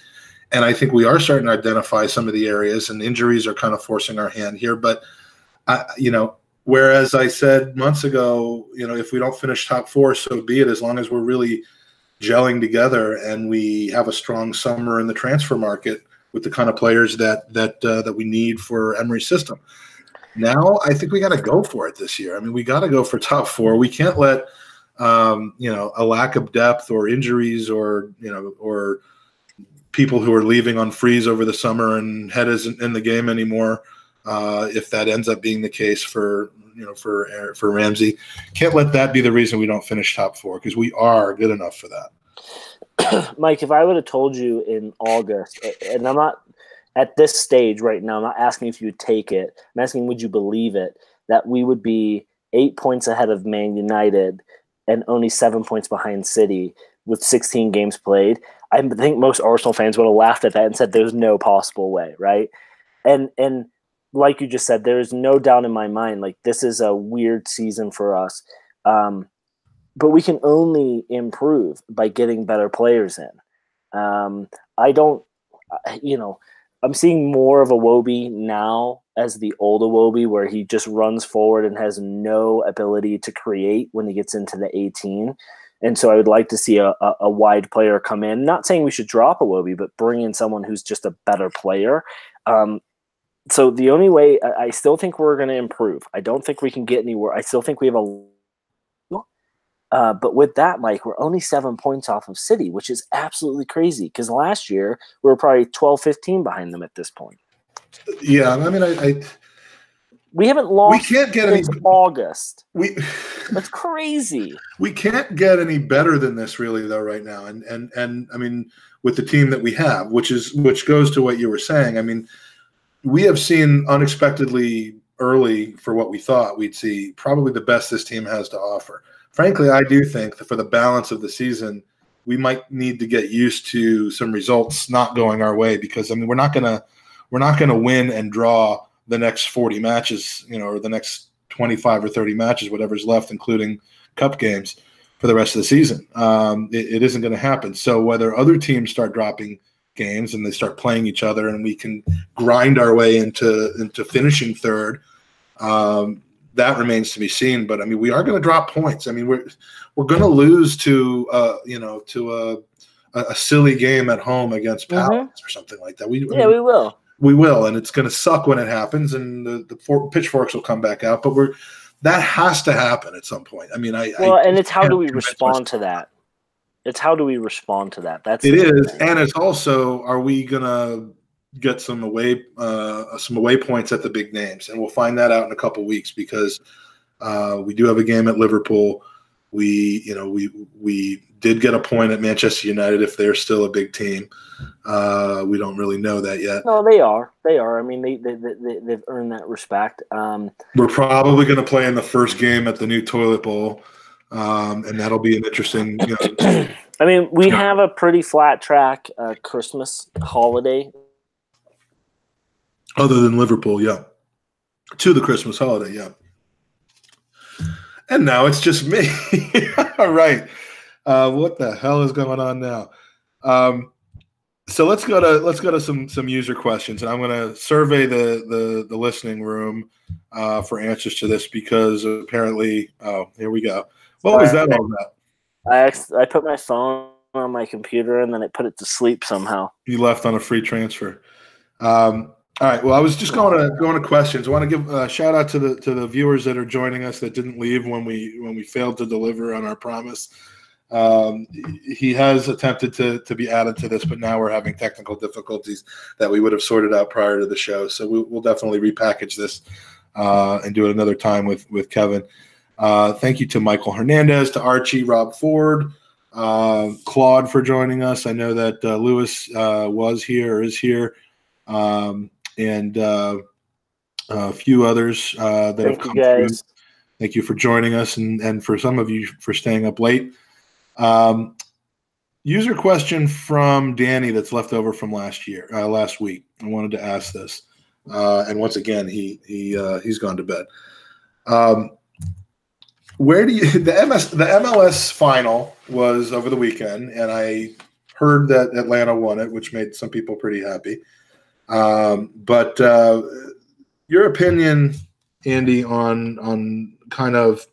And I think we are starting to identify some of the areas, and injuries are kind of forcing our hand here. But, whereas I said months ago, if we don't finish top 4, so be it, as long as we're really gelling together and we have a strong summer in the transfer market with the kind of players that we need for Emery's system. Now, I think we got to go for it this year. I mean, we got to go for top 4. We can't let, a lack of depth or injuries or people who are leaving on freeze over the summer and head isn't in the game anymore. If that ends up being the case for Ramsey, can't let that be the reason we don't finish top 4 because we are good enough for that. Mike, if I would have told you in August, and I'm not at this stage right now, I'm not asking if you would take it. I'm asking, would you believe it, that we would be 8 points ahead of Man United and only 7 points behind City with 16 games played? I think most Arsenal fans would have laughed at that and said there's no possible way, right? And like you just said, there is no doubt in my mind, like this is a weird season for us. But we can only improve by getting better players in. I'm seeing more of a Iwobi now as the old Iwobi, where he just runs forward and has no ability to create when he gets into the 18. And so I would like to see a wide player come in. Not saying we should drop Iwobi, but bring in someone who's just a better player. So the only way, I still think we're going to improve. I don't think we can get anywhere. I still think we have but with that, Mike, we're only 7 points off of City, which is absolutely crazy because last year we were probably 12, 15 behind them at this point. Yeah, I mean, We haven't We lost can't get since any. August. That's crazy. We can't get any better than this, really, though, right now. And I mean, with the team that we have, which goes to what you were saying. I mean, we have seen unexpectedly early for what we thought we'd see probably the best this team has to offer. Frankly, I do think that for the balance of the season, we might need to get used to some results not going our way, because I mean, we're not gonna win and draw the next 40 matches, or the next 25 or 30 matches, whatever's left, including cup games, for the rest of the season. It isn't going to happen. So whether other teams start dropping games and they start playing each other and we can grind our way into finishing third, that remains to be seen. But I mean, we are going to drop points. I mean, we're going to lose to a silly game at home against Palace or something like that. We will. We will, and it's going to suck when it happens, and the pitchforks will come back out. But that has to happen at some point. I mean, and it's how do we respond to that? It's how do we respond to that? That's it is, and it's also, are we going to get some away points at the big names, and we'll find that out in a couple of weeks, because we do have a game at Liverpool. We did get a point at Manchester United if they're still a big team. We don't really know that yet. No, they are. They are. I mean, they've earned that respect. We're probably going to play in the first game at the new Toilet Bowl, and that'll be an interesting. I mean, we have a pretty flat track Christmas holiday. Other than Liverpool, yeah. To the Christmas holiday, yeah. And now it's just me. All right. What the hell is going on now? So let's go to some user questions, and I'm going to survey the listening room for answers to this, because apparently, here we go. What was that all about? I put my phone on my computer and then I put it to sleep somehow. You left on a free transfer. All right. Well, I was just going to questions. I want to give a shout out to the viewers that are joining us that didn't leave when we failed to deliver on our promise. He has attempted to be added to this, but now we're having technical difficulties that we would have sorted out prior to the show. So we'll definitely repackage this and do it another time with Kevin. Thank you to Michael Hernandez, to Archie, Rob Ford, Claude for joining us. I know that Lewis was here or is here. And a few others that have come through. Thank you for joining us, and for some of you for staying up late. User question from Danny that's left over from last week. I wanted to ask this, and once again, he's gone to bed. Where do you the MLS final was over the weekend, and I heard that Atlanta won it, which made some people pretty happy. But your opinion, Andy, on kind of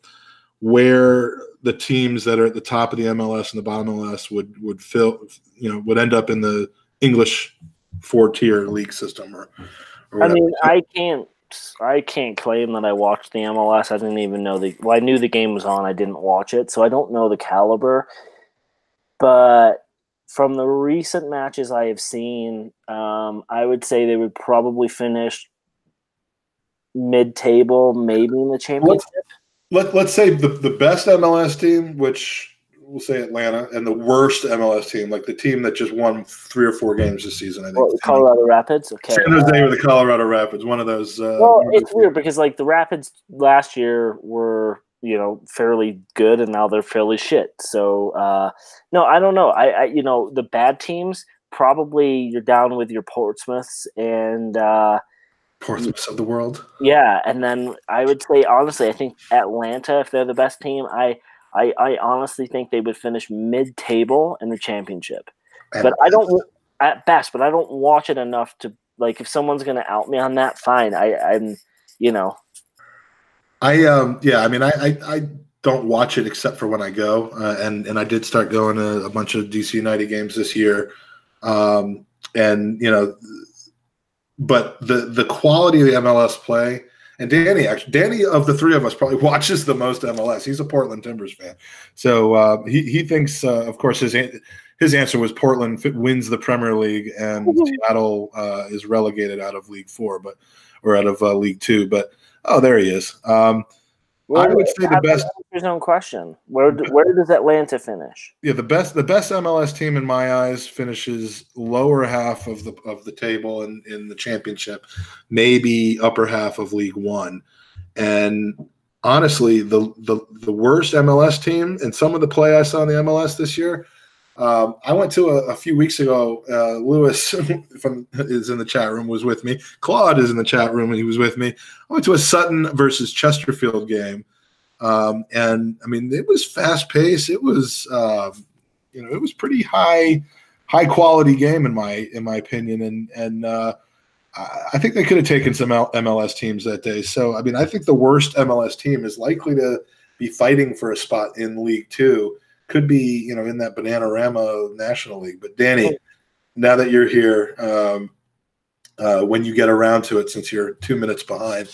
where the teams that are at the top of the MLS and the bottom of the MLS would end up in the English 4-tier league system, or I mean, I can't claim that I watched the MLS. I didn't even know I knew the game was on. I didn't watch it, so I don't know the caliber. But from the recent matches I have seen, I would say they would probably finish mid-table, maybe in the championship. Let's say the best MLS team, which we'll say Atlanta, and the worst MLS team, like the team that just won 3 or 4 games this season. I think the Colorado Rapids. Okay, San Jose or the Colorado Rapids, one of those. It's weird because like the Rapids last year were fairly good, and now they're fairly shit. So no, I don't know. I the bad teams, probably you're down with your Portsmouths and Portsmouths of the world. Yeah, and then I would say honestly, I think Atlanta, if they're the best team, I honestly think they would finish mid-table in the championship. But I don't at best, but I don't watch it enough to like if someone's going to out me on that, fine. I'm I don't watch it except for when I go, and I did start going to a bunch of DC United games this year, but the quality of the MLS play, and Danny of the three of us probably watches the most MLS. He's a Portland Timbers fan, so he thinks, of course, his answer was Portland wins the Premier League and Seattle is relegated out of League 4, or out of League 2, but. Oh, there he is. I would say the best. His own question. Where does Atlanta finish? Yeah, the best MLS team in my eyes finishes lower half of the table in the championship, maybe upper half of League One. And honestly, the worst MLS team and some of the play I saw in the MLS this year. I went to a few weeks ago. Lewis is in the chat room, was with me. Claude is in the chat room, and he was with me. I went to a Sutton versus Chesterfield game, and I mean it was fast paced. It was it was pretty high quality game in my opinion, and I think they could have taken some MLS teams that day. So I mean I think the worst MLS team is likely to be fighting for a spot in League Two. Could be, in that Bananarama National League. But Danny, now that you're here, when you get around to it, since you're 2 minutes behind,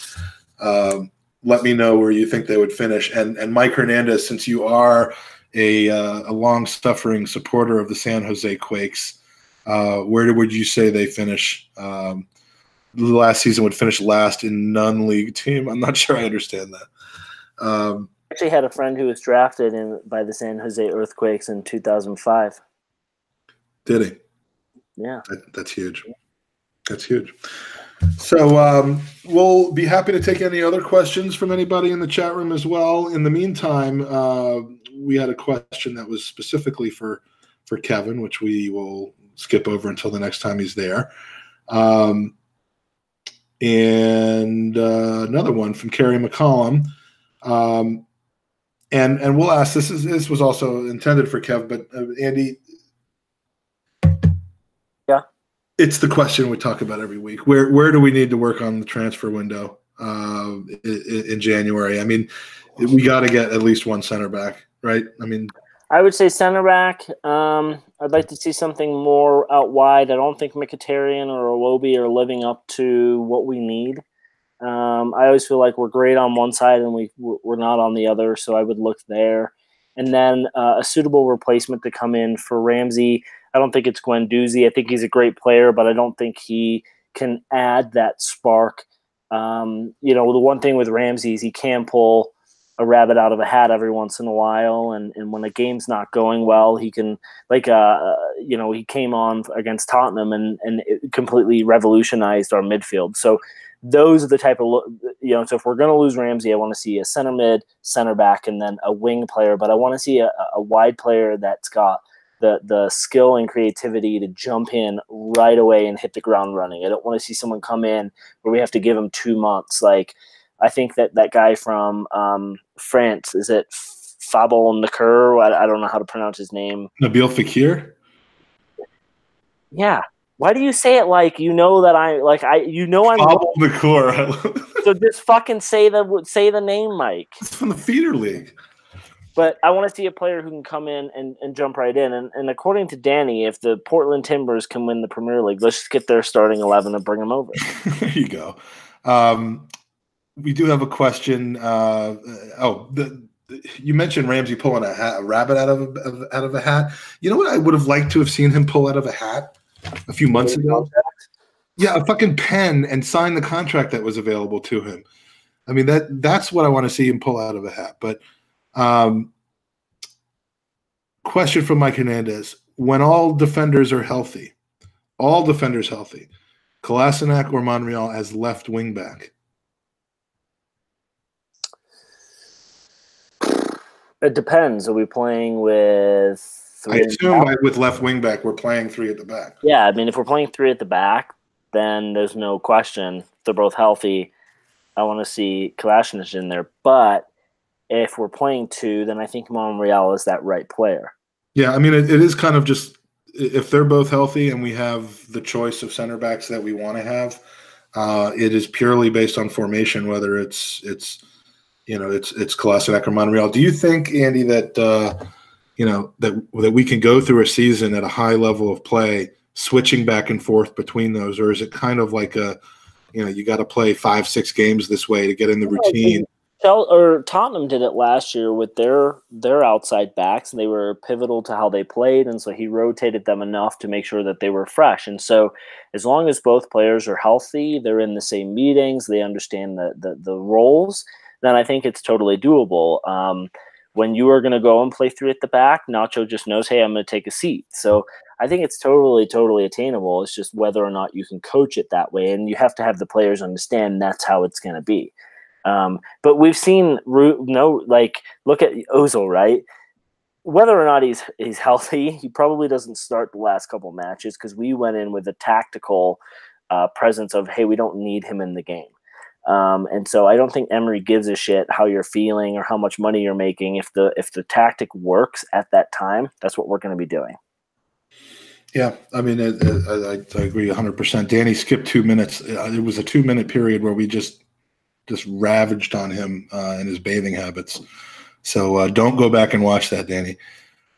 let me know where you think they would finish. And Mike Hernandez, since you are a long-suffering supporter of the San Jose Quakes, where would you say they finish? The last season would finish last in non-league team. I'm not sure I understand that. Actually had a friend who was drafted by the San Jose Earthquakes in 2005. Did he? Yeah. That's huge. That's huge. So we'll be happy to take any other questions from anybody in the chat room as well. In the meantime, we had a question that was specifically for Kevin, which we will skip over until the next time he's there. And another one from Kerry McCollum. And we'll ask, this was also intended for Kev, but Andy, yeah, it's the question we talk about every week. Where do we need to work on the transfer window in January? I mean, we got to get at least one center back, right? I mean, I would say center back. I'd like to see something more out wide. I don't think Mkhitaryan or Iwobi are living up to what we need. I always feel like we're great on one side and we're not on the other, so I would look there. And then a suitable replacement to come in for Ramsey. I don't think it's Guendouzi. I think he's a great player, but I don't think he can add that spark. The one thing with Ramsey is he can pull a rabbit out of a hat every once in a while, and when a game's not going well, he can, he came on against Tottenham and it completely revolutionized our midfield. So those are the type of, so if we're going to lose Ramsey, I want to see a center mid, center back, and then a wing player. But I want to see a wide player that's got the skill and creativity to jump in right away and hit the ground running. I don't want to see someone come in where we have to give him 2 months. Like, I think that guy from France, is it Fabel Nakur? I don't know how to pronounce his name. Nabil Fekir? Yeah. Why do you say it like you know that I'm Fabel Nakur. So just fucking say the name, Mike. It's from the feeder league. But I want to see a player who can come in and jump right in. And according to Danny, if the Portland Timbers can win the Premier League, let's just get their starting 11 and bring them over. There you go. We do have a question. You mentioned Ramsey pulling a rabbit out of a hat. You know what I would have liked to have seen him pull out of a hat a few months ago? Yeah, a fucking pen and sign the contract that was available to him. I mean, that's what I want to see him pull out of a hat. But question from Mike Hernandez. When all defenders healthy, Kolasinac or Monreal as left wing back? It depends. Are we playing with three? I assume with left wing back, we're playing three at the back. Yeah, I mean, if we're playing three at the back, then there's no question. If they're both healthy, I want to see Kolasinac in there. But if we're playing two, then I think Monreal is that right player. Yeah, I mean, it is kind of just if they're both healthy and we have the choice of center backs that we want to have, it is purely based on formation, whether it's Kolasinac or Monreal. Do you think, Andy, that that we can go through a season at a high level of play, switching back and forth between those, or is it kind of like you got to play 5-6 games this way to get in the routine? Or Tottenham did it last year with their outside backs, and they were pivotal to how they played, and so he rotated them enough to make sure that they were fresh. And so, as long as both players are healthy, they're in the same meetings, they understand the roles, then I think it's totally doable. When you are going to go and play three at the back, Nacho just knows, hey, I'm going to take a seat. So I think it's totally attainable. It's just whether or not you can coach it that way, and you have to have the players understand that's how it's going to be. But we've seen look at Ozil, right? Whether or not he's healthy, he probably doesn't start the last couple matches because we went in with a tactical presence of, hey, we don't need him in the game. And so I don't think Emery gives a shit how you're feeling or how much money you're making. If the tactic works at that time, that's what we're going to be doing. Yeah, I mean, I agree 100%. Danny skipped 2 minutes. It was a 2-minute period where we just ravaged on him and his bathing habits. So don't go back and watch that, Danny.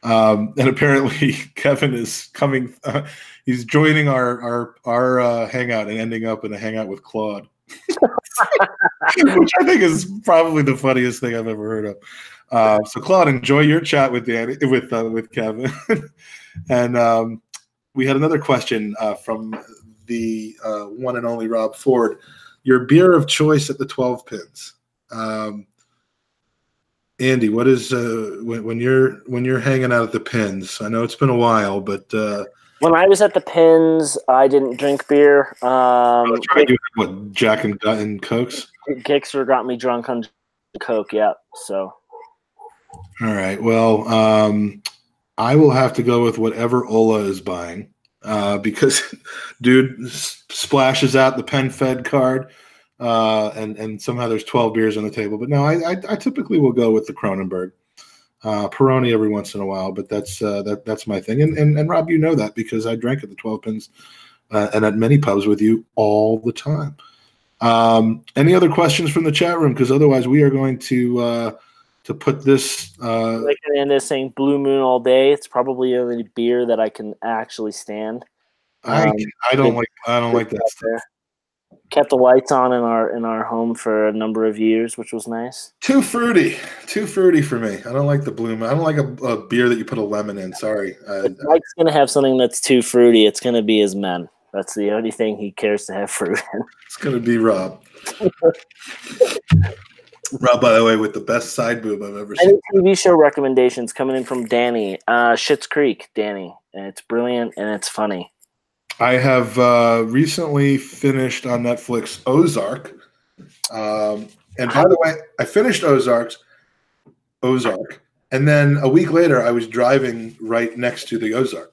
And apparently Kevin is coming. He's joining our hangout and ending up in a hangout with Claude, which I think is probably the funniest thing I've ever heard of. So Claude, enjoy your chat with Danny with Kevin. And we had another question from the one and only Rob Ford. Your beer of choice at the 12 pins. Andy, what is when you're hanging out at the pins? I know it's been a while, but when I was at the pins, I didn't drink beer. What, Jack and Cokes? Gixer got me drunk on Coke. Yeah, so. All right. Well, I will have to go with whatever Ola is buying because dude splashes out the PenFed card. And somehow there's 12 beers on the table. But no, I typically will go with the Kronenberg. Peroni every once in a while, but that's my thing. And Rob, you know that because I drank at the 12 pins and at many pubs with you all the time. Any other questions from the chat room? Because otherwise we are going to put this. Like Amanda is saying, Blue Moon all day. It's probably the only beer that I can actually stand. I don't like that stuff. There. Kept the lights on in our home for a number of years, which was nice. Too fruity for me. I don't like the Blue Moon. I don't like a beer that you put a lemon in. Sorry. If Mike's gonna have something that's too fruity, it's gonna be his men. That's the only thing he cares to have fruit in. It's gonna be Rob. Rob, by the way, with the best side boob I've ever seen. Any TV show recommendations coming in from Danny? Schitt's Creek, Danny. And it's brilliant and it's funny. I have recently finished on Netflix Ozark. And by the way, I finished Ozark. And then a week later, I was driving right next to the Ozark,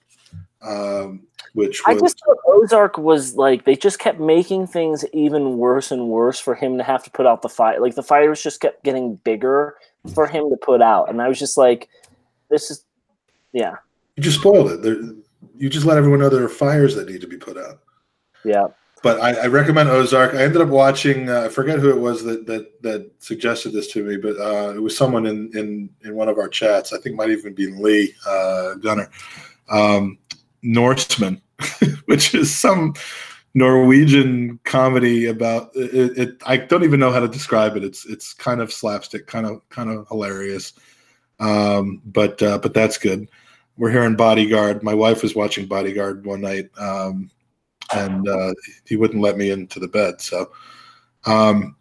which was... I just thought Ozark was like, they just kept making things even worse and worse for him to have to put out the fire. Like, the fires just kept getting bigger for him to put out. And I was just like, this is, yeah. You just spoiled it. You just let everyone know there are fires that need to be put out. Yeah. But I recommend Ozark. I ended up watching. I forget who it was that suggested this to me, but it was someone in one of our chats. I think it might even be Lee Gunner. Norseman, which is some Norwegian comedy about it. I don't even know how to describe it. It's kind of slapstick, kind of hilarious. But that's good. We're here in Bodyguard. My wife was watching Bodyguard one night. And he wouldn't let me into the bed. So I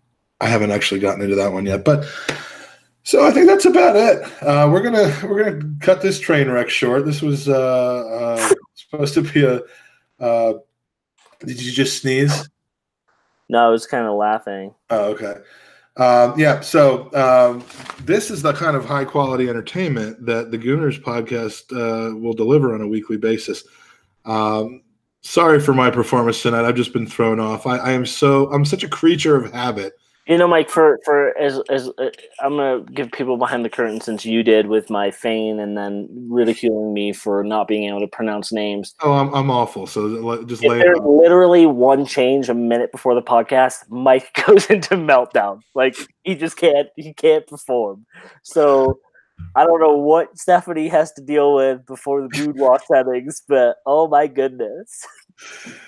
haven't actually gotten into that one yet. But so I think that's about it. We're gonna cut this train wreck short. This was supposed to be a. Did you just sneeze? No, I was kind of laughing. Oh, okay. Yeah. So this is the kind of high quality entertainment that the Gooners podcast will deliver on a weekly basis. Sorry for my performance tonight. I've just been thrown off. I'm such a creature of habit. You know, Mike, as I'm gonna give people behind the curtain since you did with my feign and then ridiculing me for not being able to pronounce names. Oh, I'm awful. So just lay it there's on. Literally one change a minute before the podcast, Mike goes into meltdown. Like he can't perform. So I don't know what Stephanie has to deal with before the boudoir settings, but oh my goodness.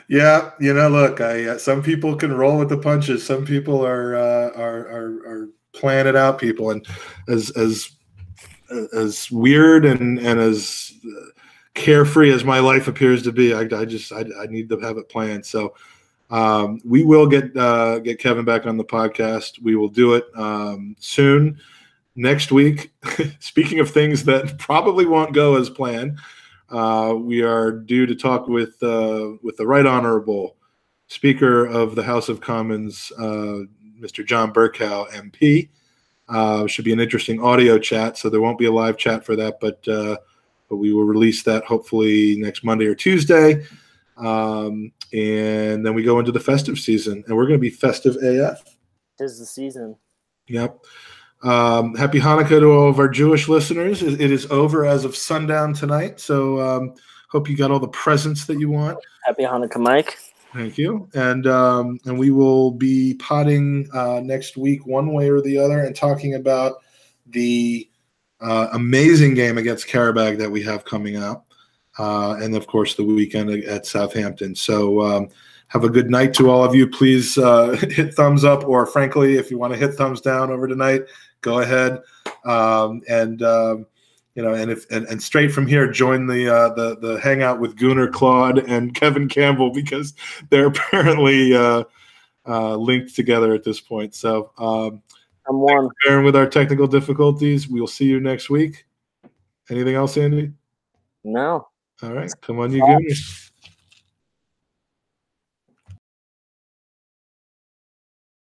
Yeah, look, some people can roll with the punches. Some people are plan it out, people. And as weird and as carefree as my life appears to be, I need to have it planned. So we will get Kevin back on the podcast. We will do it soon. Next week, speaking of things that probably won't go as planned, we are due to talk with the Right Honorable Speaker of the House of Commons, Mr. John Bercow, MP. Should be an interesting audio chat, so there won't be a live chat for that, but we will release that hopefully next Monday or Tuesday. And then we go into the festive season, and we're going to be festive AF. 'Tis the season. Yep. Happy Hanukkah to all of our Jewish listeners. It is over as of sundown tonight, so hope you got all the presents that you want. Happy Hanukkah, Mike. Thank you. And we will be potting next week one way or the other and talking about the amazing game against Karabag that we have coming up. And, of course, the weekend at Southampton. So have a good night to all of you. Please hit thumbs up, or, frankly, if you want to hit thumbs down over tonight, go ahead. And straight from here, join the hangout with Gooner, Claude, and Kevin Campbell, because they're apparently linked together at this point. So I'm one. bearing with our technical difficulties. We'll see you next week. Anything else, Andy? No. All right. Come on, you Gooners.